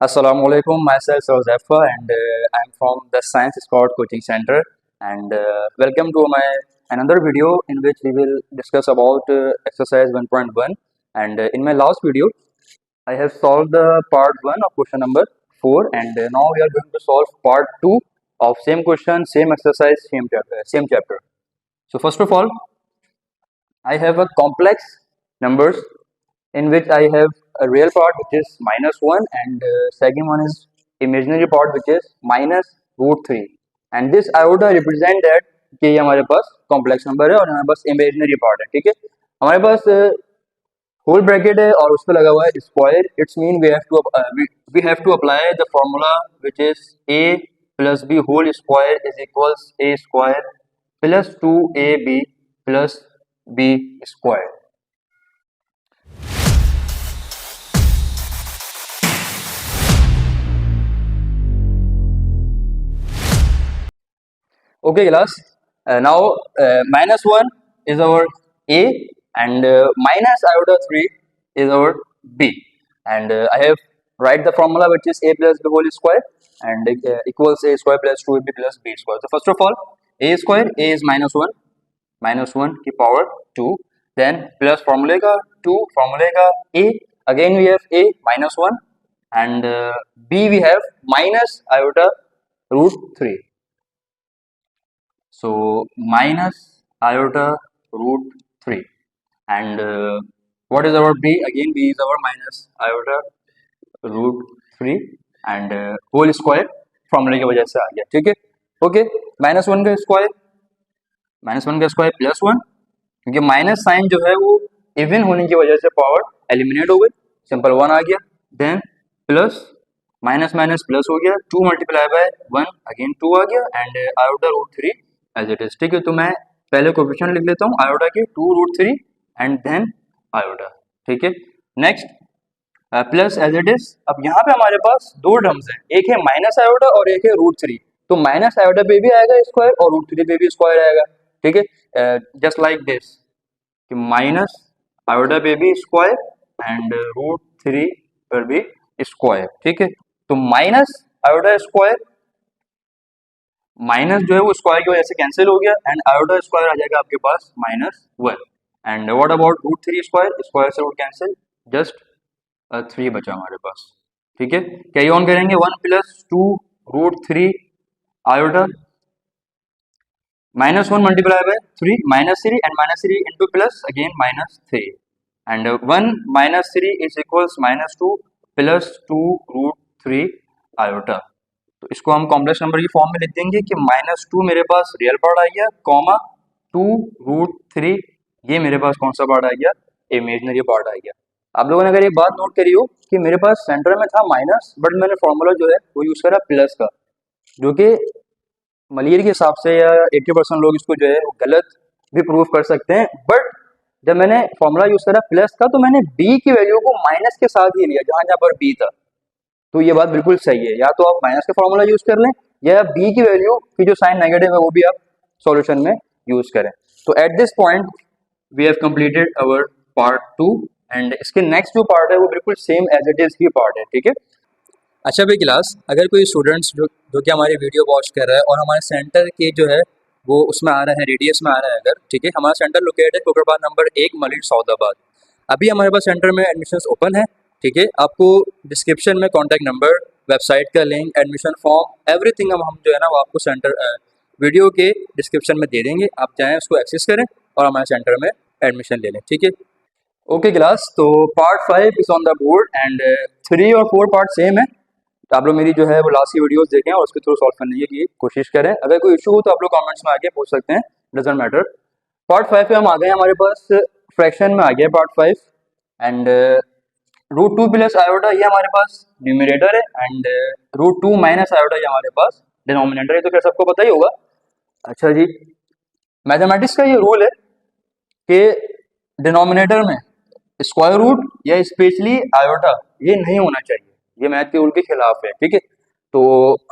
Assalamualaikum, myself Zafar and I'm from the Science Squad Coaching Center and welcome to my another video in which we will discuss about exercise 1.1 and in my last video I have solved the part 1 of question number 4 and now we are going to solve part 2 of same question, same exercise, same chapter. So first of all, I have a complex numbers in which I have a real part which is -1 and second one is imaginary part which is -√3 and this iota represent that कि ये हमारे पास complex number है और हमारे पास imaginary part है. ठीक है, हमारे पास होल ब्रैकेट है और उस पर लगा हुआ है square. It's mean we have to apply the formula which is a plus b whole square is equals a square plus 2ab plus b square. Okay, class. Now -1 is our a and minus iota 3 is our b and I have write the formula which is a plus b whole square and equals a square plus 2ab plus b square. So first of all, a square, a is -1 की power 2, then plus formula का 2 formula का a, again we have a -1 and b we have minus iota √3. So minus iota √3 and what is our b? Again b is our minus iota √3 and whole square फॉर्मूले की वजह से आ गया. ठीक है, okay. -1 का स्क्वायर प्लस 1 क्योंकि minus sign जो है वो इवन होने की वजह से पावर एलिमिनेट हो गई, सिंपल 1 आ गया. Then plus minus minus plus हो गया, 2 मल्टीप्लाई बाय 1 अगेन 2 आ गया and iota √3 as it is. ठीक है, तो मैं पहले कोएफिशिएंट लिख लेता हूँ आयोटा के 2√3 एंड देन आयोटा. ठीक है, next plus as it is. अब यहाँ पे हमारे पास दो टर्म्स हैं, एक है माइनस आयोटा और एक है √3. तो माइनस आयोटा पे भी आएगा स्क्वायर और √3 पे भी स्क्वायर आएगा. ठीक है, जस्ट लाइक दिस कि माइनस आयोटा पे भी स्क्वायर एंड √3 पर भी स्क्वायर. ठीक है, तो माइनस आयोटा स्क्वायर माइनस जो है वो स्क्वायर की वजह से कैंसिल हो गया एंड आयोटा स्क्वायर आ जाएगा आपके पास -1 and what about √3 square, square से रूट कैंसिल, जस्ट 3 बचा हमारे पास. ठीक है, कैरी ऑन करेंगे 1 plus 2√3 iota -1 multiply by 3 -3 and -3 into plus again -3 and 1 -3 is equals -2 plus 2√3 iota. तो इसको हम कॉम्प्लेक्स नंबर की फॉर्म में लिख देंगे कि -2 मेरे पास रियल पार्ट आ गया कॉमा 2√3 ये मेरे पास कौन सा पार्ट आ गया, इमेजिनरी पार्ट आ गया. आप लोगों ने अगर ये बात नोट करी हो कि मेरे पास सेंटर में था माइनस बट मैंने फॉर्मूला जो है वो यूज करा प्लस का, जो कि मलियर के हिसाब से या 80% लोग इसको जो है वो गलत भी प्रूव कर सकते हैं. बट जब मैंने फॉर्मूला यूज करा प्लस का तो मैंने बी की वैल्यू को माइनस के साथ ही लिया जहां जहां पर बी था. तो ये बात बिल्कुल सही है, या तो आप माइनस का फॉर्मूला यूज कर लें या बी की वैल्यू की जो साइन नेगेटिव है वो भी आप सॉल्यूशन में यूज करें. तो at this point we have completed our part 2 and इसके नेक्स्ट जो पार्ट है वो बिल्कुल सेम एज इट इज ही पार्ट है. ठीक है, अच्छा भाई क्लास, अगर कोई स्टूडेंट्स जो कि हमारी वीडियो वॉच कर रहा है और हमारे सेंटर के जो है वो उसमें आ रहा है, रेडियस में आ रहा है अगर, ठीक है, हमारा सेंटर लोकेटेड है कोकरबाग नंबर 1 मलिर सौदाबाद. अभी हमारे पास सेंटर में एडमिशन्स ओपन है. ठीक है, आपको डिस्क्रिप्शन में कॉन्टैक्ट नंबर, वेबसाइट का लिंक, एडमिशन फॉर्म, एवरीथिंग हम जो है ना वो आपको सेंटर वीडियो के डिस्क्रिप्शन में दे देंगे. आप चाहें उसको एक्सेस करें और हमारे सेंटर में एडमिशन ले लें. ठीक है, ओके क्लास. तो part 5 is on the board and 3 और 4 पार्ट सेम है. तो आप लोग मेरी जो है वो लास्ट की वीडियोस देखें और उसके थ्रू सॉल्व करने की कोशिश करें. अगर कोई इशू हो तो आप लोग कमेंट्स में आके पूछ सकते हैं, डजंट मैटर. पार्ट 5 पे हम आ गए, हमारे पास फ्रैक्शन में आ गया पार्ट 5 एंड √2 प्लस आयोटा ये हमारे पास न्यूमरेटर है एंड √2 माइनस आयोटा ये हमारे पास डिनोमिनेटर है. तो क्या सबको पता ही होगा. अच्छा जी, मैथमेटिक्स का ये रूल है कि डिनोमिनेटर में स्क्वायर रूट या स्पेशली आयोटा ये नहीं होना चाहिए, ये मैथ के रूल के खिलाफ है. ठीक है, तो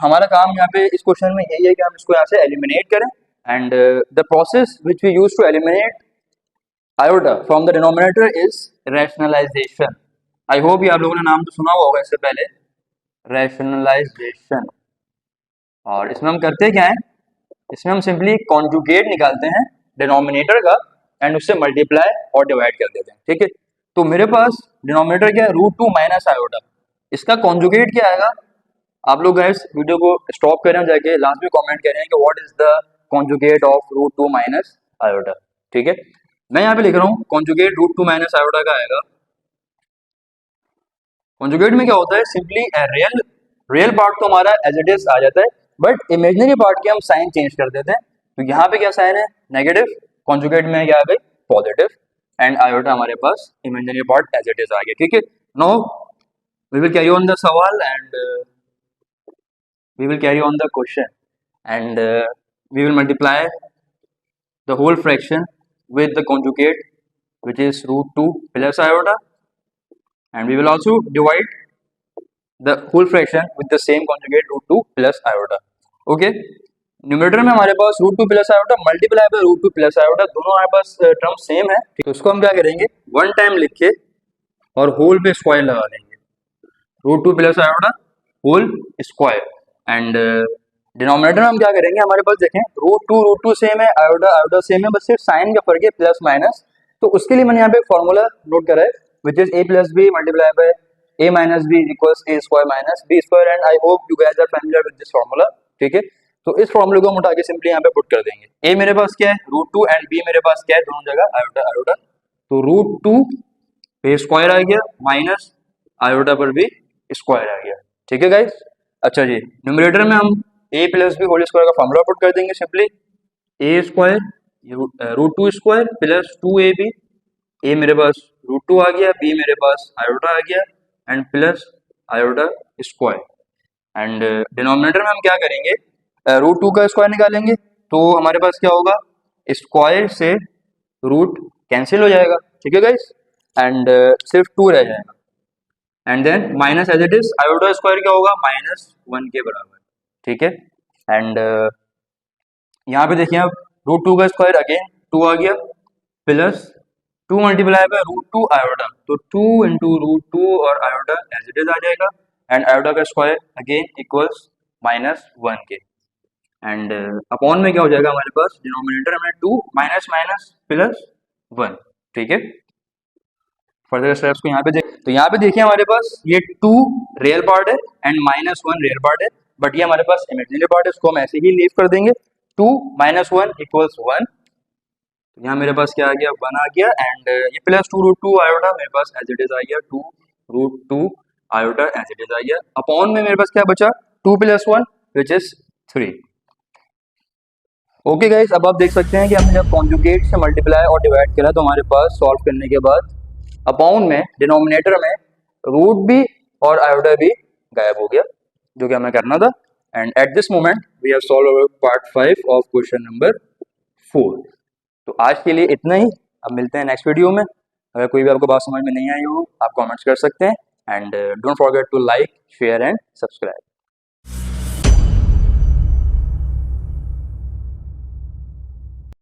हमारा काम यहाँ पे इस क्वेश्चन में यही है कि हम इसको यहाँ से एलिमिनेट करें and the process which we use to eliminate iota from the denominator is rationalization. I hope ये आप लोगों ने नाम तो सुना हुआ होगा इससे पहले, रैशनलाइजेशन। और इसमें हम करते क्या है, इसमें हम सिंपली कॉन्जुगेट निकालते हैं डिनोमिनेटर का एंड उससे मल्टीप्लाई और डिवाइड कर देते हैं, ठीक है। तो मेरे पास डिनोमिनेटर क्या है, √2 माइनस आयोटा, इसका कॉन्जुगेट क्या आएगा। आप लोग गाइस वीडियो को स्टॉप करें, जाके लास्ट में कमेंट करें कि what is the conjugate of √2 minus iota, ठीक है। मैं यहाँ पे लिख रहा हूँ कॉन्जुगेट √2 माइनस आयोटा का आएगा। कॉन्जुगेट में क्या होता है, सिंपली रियल रियल पार्ट तो हमारा एज इट इज आ जाता है, बट इमेजिनरी पार्ट के हम साइन चेंज कर देते हैं। तो यहाँ पे क्या साइन है, नेगेटिव, कॉन्जुगेट में क्या आ गई, पॉजिटिव, एंड आयोटा हमारे पास imaginary part as it is आ गया, ठीक है। No we will carry on the सवाल and we will carry on the question, and we will multiply the whole fraction with the conjugate, which is √2 plus iota, and we will also divide the whole fraction with the same conjugate √2 plus iota. Okay, numerator में हमारे पास √2 plus iota multiply by √2 plus iota, दोनों हमारे पास term same है, तो इसको हम क्या करेंगे, वन टाइम लिख के और होल पे स्क्वायर लगा देंगे, √2 plus iota whole square. And denominator में हम क्या करेंगे, हमारे पास देखें √2 सेम है, आयोटा सेम है, बस सिर्फ साइन का फर्क है, प्लस माइनस। तो उसके लिए मैंने यहाँ पे फॉर्मूला नोट करा है, which is a plus B multiply by a minus B equals a square minus b square, and I hope you guys are familiar with this formula, ठीक है। तो इस फॉर्मूले को हम उठा के सिंपली यहाँ पे पुट कर देंगे। a मेरे पास क्या है √2 एंड b मेरे पास क्या है, दोनों जगह आयोटा आयोटा, तो √2 पे स्क्वायर आ गया माइनस आयोटा पर भी स्क्वायर आ गया, ठीक है गाइस। अच्छा जी, न्यूमरेटर में हम a plus B whole square का फॉर्मूला पुट कर देंगे, simply a square √2 square plus 2ab, a मेरे पास √2 आ गया, b मेरे पास आयोटा आ गया, and plus iota square. And denominator में हम क्या करेंगे, √2 का स्क्वायर निकालेंगे, तो हमारे पास क्या होगा, स्क्वायर से रूट कैंसिल हो जाएगा, ठीक है गाइस, एंड सिर्फ 2 रह जाएगा, and then minus as it is iota square क्या होगा, -1 के बराबर, ठीक है। एंड यहाँ पे देखिए आप √2 का स्क्वायर अगेन 2 आ गया, प्लस 2 मल्टीप्लाई बाय √2 आयोटा, तो 2 इंटू √2 और आयोटा एज इट इज आ जाएगा, एंड आयोटा का स्क्वायर अगेन इक्वल्स -1 के, एंड अपॉन में क्या हो जाएगा हमारे पास, डिनोमिनेटर में 2 माइनस माइनस प्लस 1, ठीक है। फर्दर स्टेप्स को यहाँ पे देख, तो यहाँ पे देखिए हमारे पास ये 2 रियल पार्ट है एंड -1 रियल पार्ट है, बट ये हमारे पास इमेजिनरी पार्ट है, इसको हम ऐसे ही लीव कर देंगे, 2 - 1 इक्वल्स 1, तो यहाँ मेरे पास क्या आ गया, 1 आ गया, एंड ये प्लस 2 √2 आयोटा मेरे पास एज इट इज आ गया, 2 √2 आयोटा एज इट इज आ गया, अपॉन में मेरे पास क्या बचा, 2 + 1 विच इज 3। ओके गाइस, अब आप देख सकते हैं कि हमने जब कॉन्जुगेट से मल्टीप्लाई और डिवाइड करा, तो हमारे पास सॉल्व करने के बाद अपॉन में डिनोमिनेटर में रूट भी और आयोटा भी गायब हो गया, जो कि हमें करना था। And at this moment we have solve part 5 of question number 4। तो आज के लिए इतना ही, अब मिलते हैं नेक्स्ट वीडियो में। अगर कोई भी आपको बात समझ में नहीं आई हो, आप कमेंट्स कर सकते हैं, and don't forget to like, share and subscribe.